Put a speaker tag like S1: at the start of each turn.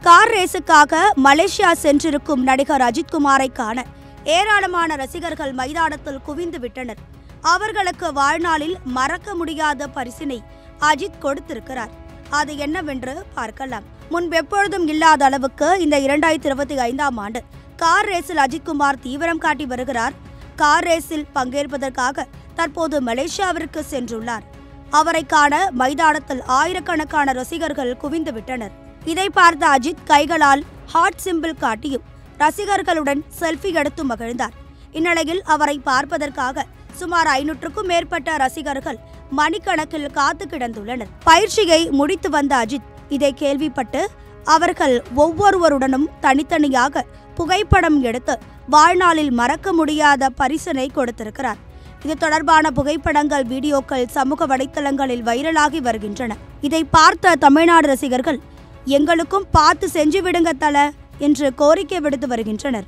S1: Car ரேஸுக்காக Malaysia சென்றிருக்கும் நடிகர் அஜித்குமாரை காண ஏராளமான ரசிகர்கள் மைதானத்தில் குவிந்து விட்டனர். அவர்களுக்கு வாழ்நாளில் மறக்க முடியாத பரிசினை அஜித் கொடுத்திருக்கிறார். அது என்னவென்று பார்க்கலாம். முன்பெப்பொழுதும் இல்லாத அளவுக்கு இந்த 2025ஆம் ஆண்டு கார் ரேஸில் அஜித்குமார் தீவிரம் காட்டி வருகிறார். கார் ரேஸில் பங்கேற்பதற்காக தற்போது மலேசியாவிற்கு சென்றுள்ளார். அவரை காண மைதானத்தில் ஆயிரக்கணக்கான ரசிகர்கள் குவிந்து விட்டனர். இதை பார்த்த அஜித் கைகளால் ஹார்ட் சிம்பிள் காட்டியும் ரசிகர்களுடன் செல்ஃபி எடுத்து மகிழ்ந்தார். இந்நிலையில் அவரை பார்ப்பதற்காக சுமார் 500க்கும் மேற்பட்ட ரசிகர்கள் மணிக்கணக்கில் காத்து கிடந்துள்ளனர். பயிற்சியை முடித்து வந்த அஜித் இதை கேள்விப்பட்டு அவர்கள் ஒவ்வொருவருடனும் தனித்தனியாக புகைப்படம் எடுத்து வாழ்நாளில் மறக்க முடியாத பரிசினை கொடுத்திருக்கிறார். இது தொடர்பான புகைப்படங்கள், வீடியோக்கள் சமூக வலைத்தளங்களில் வைரலாகி வருகின்றன. இதை பார்த்த தமிழ்நாடு ரசிகர்கள் எங்களுக்கும் பார்த்து செஞ்சு விடுங்க தல என்று கோரிக்கை விடுத்து வருகின்றனர்.